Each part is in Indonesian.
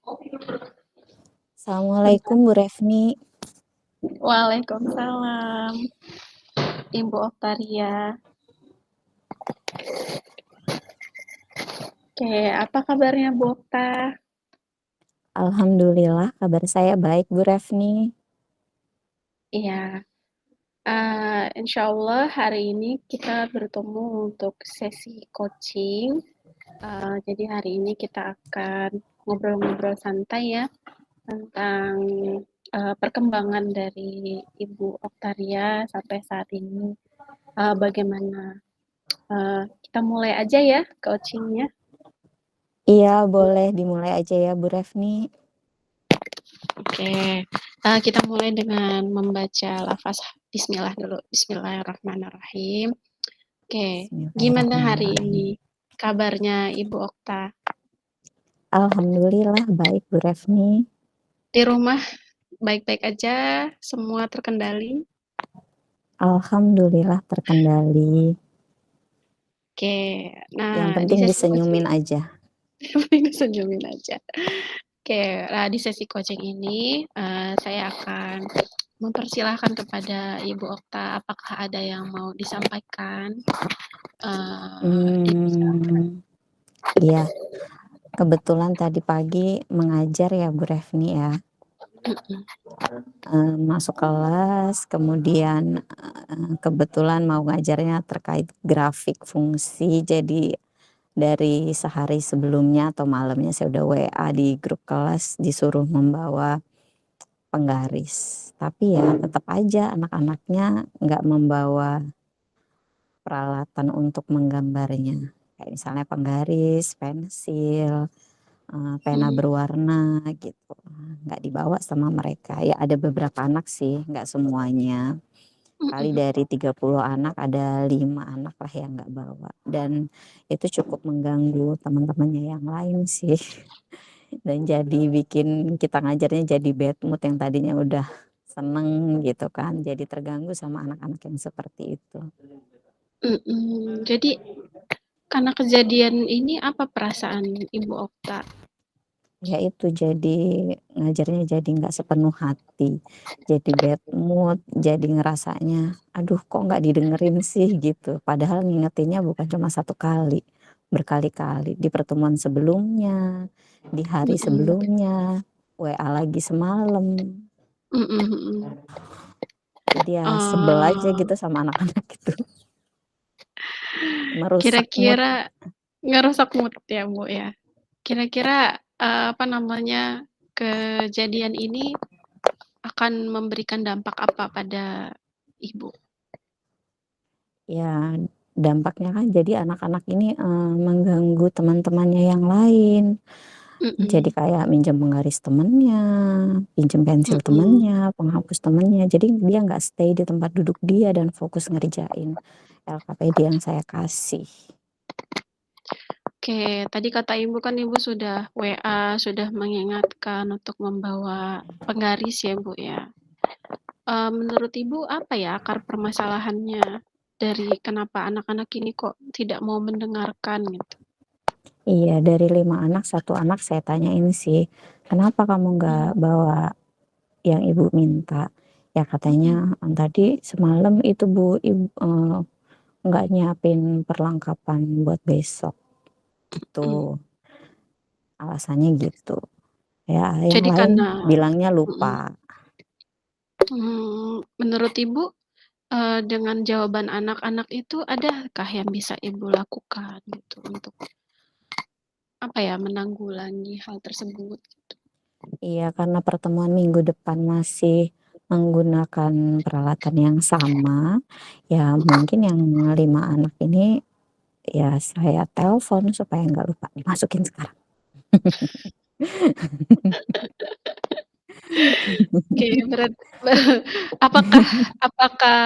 Assalamualaikum Bu Refni. Waalaikumsalam, Ibu Oktaria. Oke, apa kabarnya Bu Okta? Alhamdulillah kabar saya baik Bu Refni. Iya, insya Allah hari ini kita bertemu untuk sesi coaching. Jadi hari ini kita akan ngobrol-ngobrol santai ya tentang perkembangan dari Ibu Oktaria sampai saat ini. Bagaimana? Kita mulai aja ya coachingnya. Iya boleh dimulai aja ya Bu Refni. Oke, kita mulai dengan membaca lafaz bismillah dulu. Bismillahirrahmanirrahim. Oke, gimana hari Bismillahirrahmanirrahim. ini kabarnya Ibu Okta? Alhamdulillah baik Bu Refni. Di rumah baik-baik aja, semua terkendali? Alhamdulillah terkendali. Oke, Yang nah di penting sesi coaching disenyumin aja. senyumin aja. Oke, nah di sesi coaching ini saya akan mempersilahkan kepada Ibu Okta apakah ada yang mau disampaikan. Dipersilakan. Iya, kebetulan tadi pagi mengajar ya Bu Refni ya. Masuk kelas, kemudian kebetulan mau ngajarnya terkait grafik fungsi, jadi dari sehari sebelumnya atau malamnya saya udah WA di grup kelas disuruh membawa penggaris. Tapi ya tetap aja anak-anaknya nggak membawa peralatan untuk menggambarnya. Kayak misalnya penggaris, pensil, pena berwarna gitu. Nggak dibawa sama mereka. Ya ada beberapa anak sih, nggak semuanya. Kali dari 30 anak ada 5 anak lah yang nggak bawa. Dan itu cukup mengganggu teman-temannya yang lain sih. Dan jadi bikin kita ngajarnya jadi bad mood yang tadinya udah seneng gitu kan. Jadi terganggu sama anak-anak yang seperti itu. Jadi karena kejadian ini apa perasaan Ibu Okta? Ya itu jadi ngajarnya jadi nggak sepenuh hati. Jadi bad mood, jadi ngerasanya aduh kok nggak didengerin sih gitu. Padahal ngingetinnya bukan cuma satu kali, berkali-kali di pertemuan sebelumnya, di hari Mhm, sebelumnya, WA lagi semalam. mhm mhm. Jadi ya sebel aja Eee, gitu sama anak-anak itu. Merusak mood. Kira-kira ngerusak mood ya, Bu, ya? Kira-kira, apa namanya, kejadian ini akan memberikan dampak apa pada Ibu? Ya dampaknya kan jadi anak-anak ini mengganggu teman-temannya yang lain. Jadi Mhm, kayak minjem penggaris temennya, pinjem pensil mhm. temennya, penghapus temennya. Jadi dia nggak stay di tempat duduk dia dan fokus ngerjain LKPD yang saya kasih. Oke, tadi kata Ibu kan Ibu sudah WA, sudah mengingatkan untuk membawa penggaris ya, Bu, ya? Menurut Ibu apa ya akar permasalahannya dari kenapa anak-anak ini kok tidak mau mendengarkan gitu? Iya, dari 5 anak, 1 anak saya tanyain sih, kenapa kamu nggak Mmm, bawa yang ibu minta? Ya katanya tadi semalam itu bu, ibu nggak nyiapin perlengkapan buat besok. mhm. Itu alasannya gitu. Ya yang Jadi lain karena bilangnya mhm, lupa. menurut Ibu, dengan jawaban anak-anak itu adakah yang bisa Ibu lakukan gitu untuk, apa ya, menanggulangi hal tersebut gitu? Iya, karena pertemuan minggu depan masih menggunakan peralatan yang sama, ya mungkin yang 5 anak ini ya saya telepon supaya nggak lupa dimasukin sekarang. Oke, apakah apakah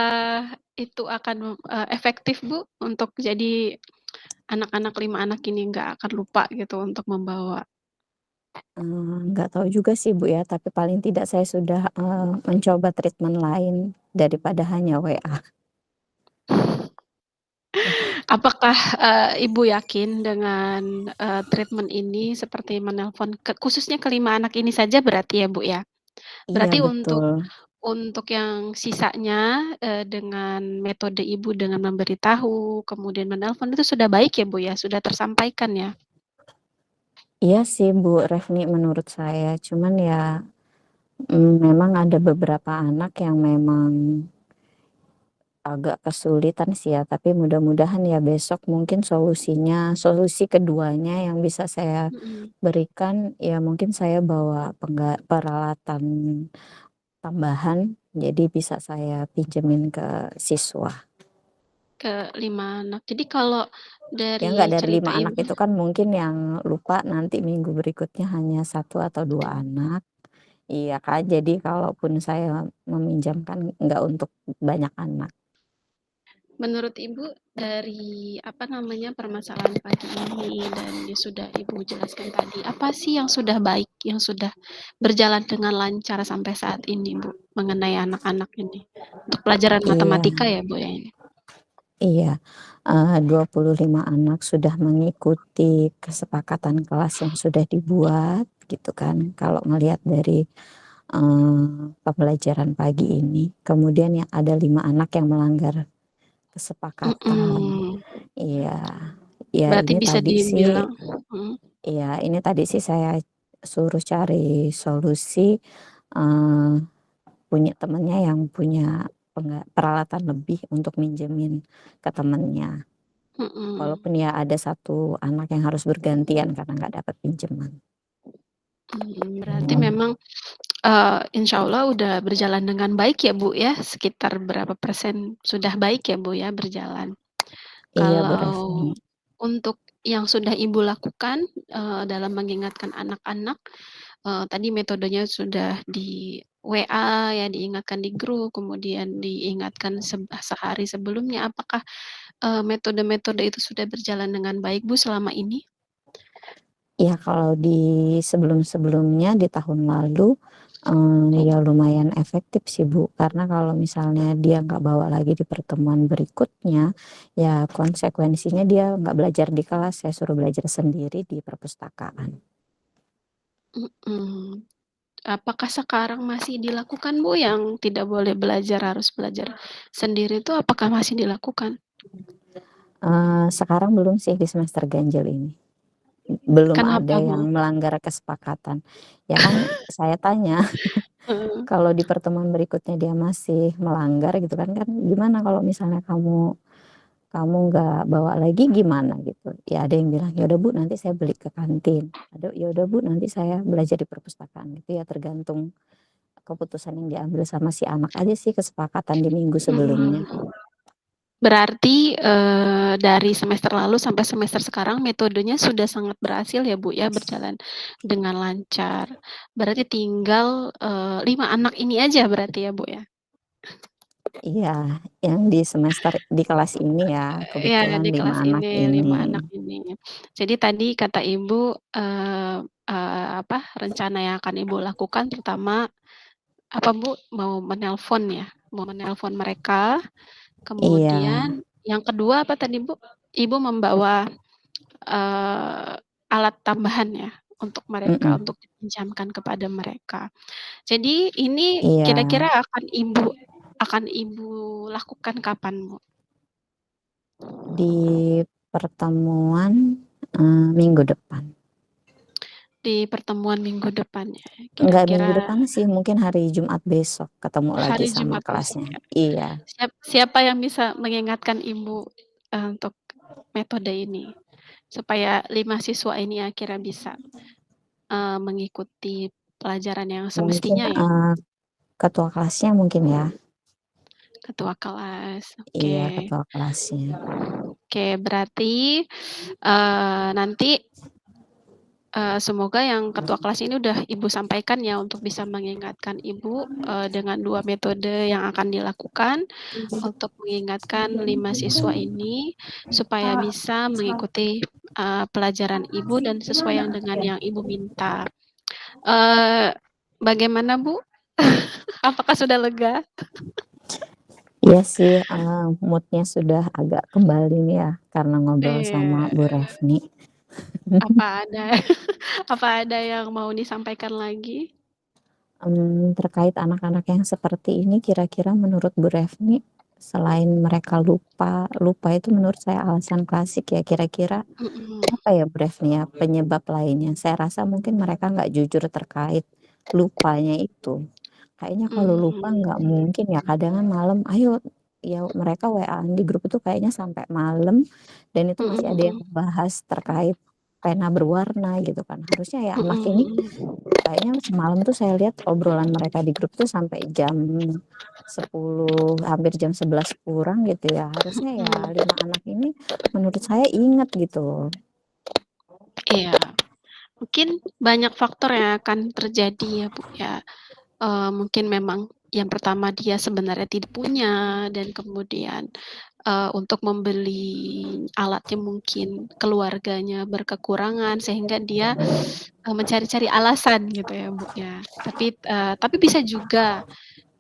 itu akan, efektif, Bu, untuk jadi anak-anak 5 anak ini nggak akan lupa gitu untuk membawa? Nggak tahu juga sih Bu ya, tapi paling tidak saya sudah, mencoba treatment lain daripada hanya WA. Apakah, Ibu yakin dengan, treatment ini seperti menelpon khususnya ke-5 anak ini saja berarti ya, Bu, ya? Iya Berarti betul. untuk yang sisanya, dengan metode Ibu dengan memberitahu, kemudian menelpon itu sudah baik ya, Bu, ya? Sudah tersampaikan ya? Iya sih Bu Refni menurut saya, cuman ya, memang ada beberapa anak yang memang agak kesulitan sih ya, tapi mudah-mudahan ya besok mungkin solusi keduanya yang bisa saya Mhm. berikan, ya mungkin saya bawa peralatan tambahan, jadi bisa saya pinjemin ke siswa. Ke-5 anak. Jadi kalau Ya dari nggak dari cerita 5 anak Ibu itu kan mungkin yang lupa nanti minggu berikutnya hanya 1 atau 2 anak. Iya Kak, jadi kalaupun saya meminjamkan nggak untuk banyak anak. menurut Ibu dari, apa namanya, permasalahan pagi ini dan yang sudah Ibu jelaskan tadi, apa sih yang sudah baik, yang sudah berjalan dengan lancar sampai saat ini, Bu, mengenai anak-anak ini? Untuk pelajaran Iya matematika ya, Bu, ya ini? iya, 25 anak sudah mengikuti kesepakatan kelas yang sudah dibuat gitu kan, kalau ngelihat dari, pembelajaran pagi ini. Kemudian yang ada 5 anak yang melanggar kesepakatan. Mhm. Iya, ya Berarti ini bisa tadi sih dibilang mhm. iya, ini tadi sih saya suruh cari solusi, eee, punya temennya yang punya peralatan lebih untuk minjemin ke temennya. Mhm. Walaupun ya ada 1 anak yang harus bergantian karena nggak dapat pinjaman. Berarti memang, insya Allah udah berjalan dengan baik ya, Bu, ya? Sekitar berapa persen sudah baik ya, Bu, ya, berjalan? Iya Bu Kalau Retno. untuk yang sudah Ibu lakukan, dalam mengingatkan anak-anak, tadi metodenya sudah di WA ya, diingatkan di grup, kemudian diingatkan sehari sebelumnya. Apakah, metode-metode itu sudah berjalan dengan baik, Bu, selama ini? Iya kalau di sebelum-sebelumnya di tahun lalu, ya lumayan efektif sih Bu, karena kalau misalnya dia nggak bawa lagi di pertemuan berikutnya, ya konsekuensinya dia nggak belajar di kelas, saya suruh belajar sendiri di perpustakaan. Mhm. Apakah sekarang masih dilakukan, Bu, yang tidak boleh belajar, harus belajar sendiri itu apakah masih dilakukan? Sekarang belum sih di semester ganjil ini. Belum ada Kenapa, Bu? yang melanggar kesepakatan. Ya kan saya tanya, Heeh. kalau di pertemuan berikutnya dia masih melanggar gitu kan, gimana kalau misalnya kamu kamu nggak bawa lagi gimana gitu. Ya ada yang bilang, "Ya udah Bu nanti saya beli ke kantin." Ada, "Ya udah Bu nanti saya belajar di perpustakaan." Gitu ya tergantung keputusan yang diambil sama si anak aja sih, kesepakatan di minggu sebelumnya. Mhm. Berarti, dari semester lalu sampai semester sekarang metodenya sudah sangat berhasil ya, Bu, ya, berjalan dengan lancar. Berarti tinggal, 5 anak ini aja berarti ya, Bu, ya? Iya, yang di kelas ini ya, Iya, kebetulan di 5 kelas anak ini, ini. 5 anak ini. Jadi tadi kata Ibu, apa, rencana yang akan Ibu lakukan pertama, apa, Bu, mau menelpon ya? Mau menelpon mereka, Iya kemudian yang kedua apa tadi, Bu? Ibu membawa, alat tambahan ya, untuk mereka, mhm, untuk dipinjamkan kepada mereka. Jadi ini iya, kira-kira akan Ibu lakukan kapan, Bu? di pertemuan, minggu depan. Di pertemuan minggu depan ya, Enggak minggu kira-kira depan sih, mungkin hari Jumat besok ketemu lagi hari sama Jumat besok kelasnya. ya. Iya, Siapa yang bisa mengingatkan Ibu, untuk metode ini? Supaya 5 siswa ini akhirnya bisa, mengikuti pelajaran yang mungkin, semestinya ya, Bu? ketua kelasnya mungkin ya. Ketua kelas, Iya, oke. ketua kelasnya. Oke, berarti, nanti, semoga yang ketua kelas ini udah Ibu sampaikan ya untuk bisa mengingatkan Ibu, dengan 2 metode yang akan dilakukan untuk mengingatkan 5 siswa ini supaya bisa mengikuti, pelajaran Ibu dan sesuai dengan yang Ibu minta. Eee, Bagaimana, Bu? Apakah sudah lega? Iya sih, mood-nya sudah agak kembali nih ya, karena ngobrol sama Iya, Bu Retni. apa ada apa ada yang mau disampaikan lagi? Terkait anak-anak yang seperti ini kira-kira menurut Bu Retni, selain mereka lupa, lupa itu menurut saya alasan klasik ya, kira-kira Mhm, apa ya Bu Retni ya, penyebab lainnya? Saya rasa mungkin mereka nggak jujur terkait lupanya itu. Kayaknya kalau lupa nggak mmm, mungkin ya, kadang kan malam, "Ayo," ya mereka WA-an di grup itu kayaknya sampai malam, dan itu mhm masih ada yang mhm, bahas terkait pena berwarna gitu kan. Harusnya ya anak mhm ini mhm, kayaknya semalam tuh saya lihat obrolan mereka di grup tuh sampai jam 10 hampir jam 11 kurang gitu ya. Harusnya ya mhm, 5 anak ini menurut saya ingat gitu. iya, mungkin banyak faktor yang akan terjadi ya, Bu, ya. Mungkin memang yang pertama dia sebenarnya tidak punya dan kemudian, untuk membeli alatnya mungkin keluarganya berkekurangan sehingga dia, mencari-cari alasan gitu ya, Bu, ya. Tapi bisa juga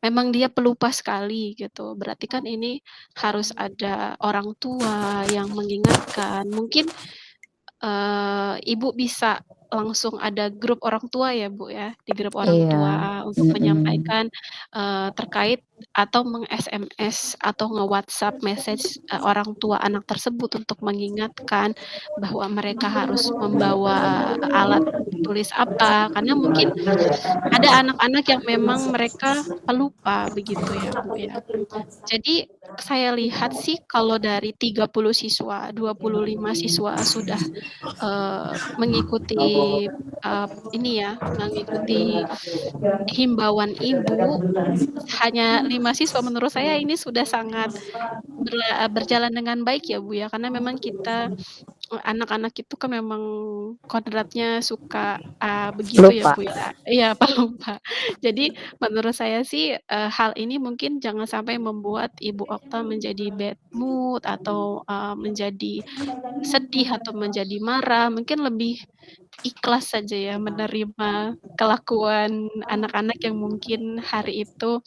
memang dia pelupa sekali gitu, berarti kan ini harus ada orang tua yang mengingatkan. Mungkin Ibu bisa langsung ada grup orang tua ya, Bu, ya, di grup orang Iya, tua untuk mhm. menyampaikan, terkait atau meng-SMS atau nge-WhatsApp message, orang tua anak tersebut untuk mengingatkan bahwa mereka harus membawa alat tulis apa, karena mungkin ada anak-anak yang memang mereka pelupa begitu ya, Bu, ya. Jadi saya lihat sih kalau dari 30 siswa, 25 siswa sudah mengikuti, ini ya, mengikuti himbauan ibu, hanya 5 siswa menurut saya ini sudah sangat berjalan dengan baik ya, Bu, ya, karena memang kita, anak-anak itu kan memang kodratnya suka, begitu ya, Lupa. Bu, ya. Iya, pelupa. Jadi menurut saya sih, hal ini mungkin jangan sampai membuat Ibu Okta menjadi bad mood atau, menjadi sedih atau menjadi marah, mungkin lebih ikhlas saja ya menerima kelakuan anak-anak yang mungkin hari itu,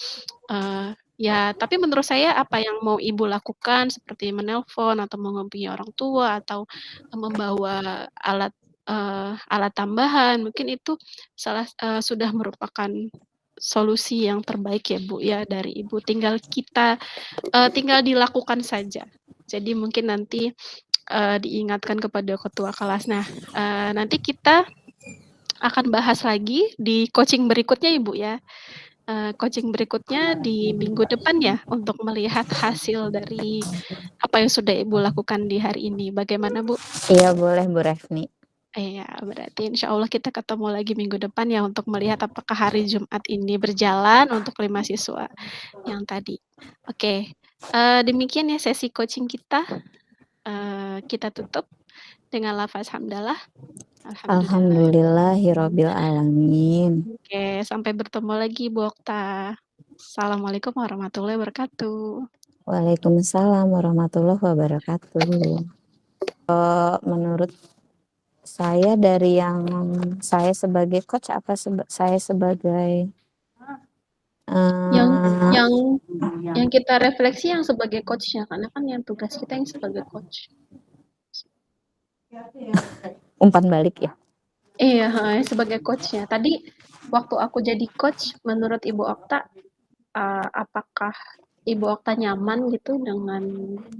ya tapi menurut saya apa yang mau ibu lakukan seperti menelpon atau menghubungi orang tua atau, membawa alat tambahan mungkin itu sudah merupakan solusi yang terbaik ya, Bu, ya dari Ibu tinggal kita, tinggal dilakukan saja. Jadi mungkin nanti, diingatkan kepada ketua kelas. Nah, nanti kita akan bahas lagi di coaching berikutnya, Ibu, ya. Coaching berikutnya di minggu depan ya, untuk melihat hasil dari apa yang sudah Ibu lakukan di hari ini. Bagaimana, Bu? Iya boleh Bu Retni. Iya, berarti insya Allah kita ketemu lagi minggu depan ya, untuk melihat apakah hari Jumat ini berjalan untuk 5 siswa yang tadi. Oke, demikian ya sesi coaching kita, kita tutup dengan lafaz hamdalah, alhamdulillahirabbil Alhamdulillahirabbil alamin. Oke, sampai bertemu lagi Bu Okta. Assalamualaikum warahmatullahi wabarakatuh. Waalaikumsalam warahmatullahi wabarakatuh. Menurut saya dari yang saya sebagai coach apa saya sebagai, Yang eee, yang yang kita refleksi yang sebagai coach-nya, karena kan yang tugas kita yang sebagai coach. umpan balik ya? Iya, heeh, sebagai coach-nya. Tadi waktu aku jadi coach, menurut Ibu Okta, apakah Ibu Okta nyaman gitu dengan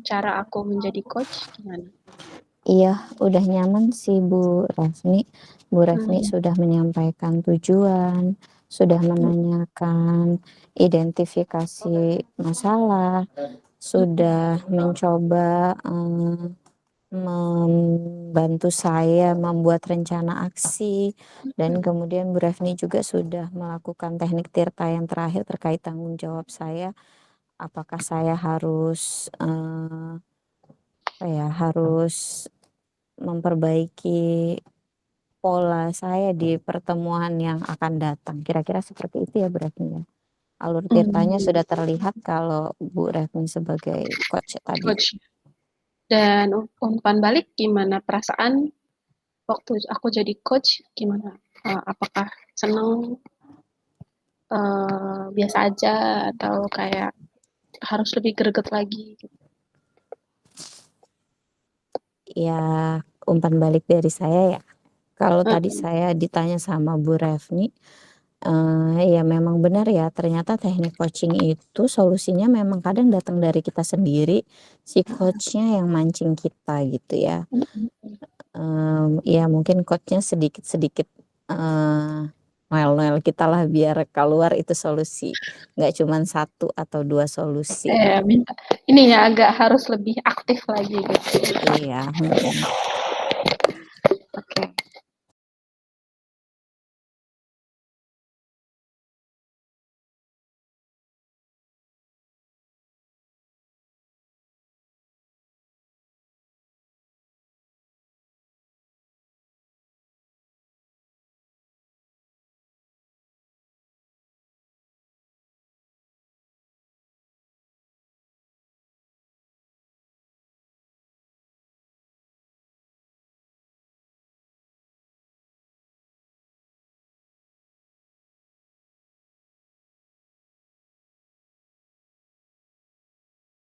cara aku menjadi coach, gimana? Iya, udah nyaman sih Bu Retni. Bu Retni Mmm, sudah menyampaikan tujuan, sudah menanyakan identifikasi masalah, mhm sudah mencoba, membantu saya membuat rencana aksi, dan mhm kemudian Bu Retni juga sudah melakukan teknik tirta yang terakhir terkait tanggung jawab saya, apakah saya harus, apa ya, harus memperbaiki pola saya di pertemuan yang akan datang, kira-kira seperti itu ya berarti ya? Alur tirtanya mmm, sudah terlihat kalau Bu Retni sebagai coach tadi. coach. Dan umpan balik gimana perasaan waktu aku jadi coach, gimana? Apakah seneng, biasa aja atau kayak harus lebih greget lagi gitu? Ya, umpan balik dari saya ya, kalau tadi Heeh. saya ditanya sama Bu Refni, ya memang benar ya ternyata teknik coaching itu solusinya memang kadang datang dari kita sendiri, si coach-nya yang mancing kita gitu ya. Mhm mhm. Ya mungkin coach-nya sedikit-sedikit, noel-noel kitalah biar keluar itu solusi, nggak cuman 1 atau 2 solusi. Minta ini ya agak harus lebih aktif lagi gitu. Iya, mhm.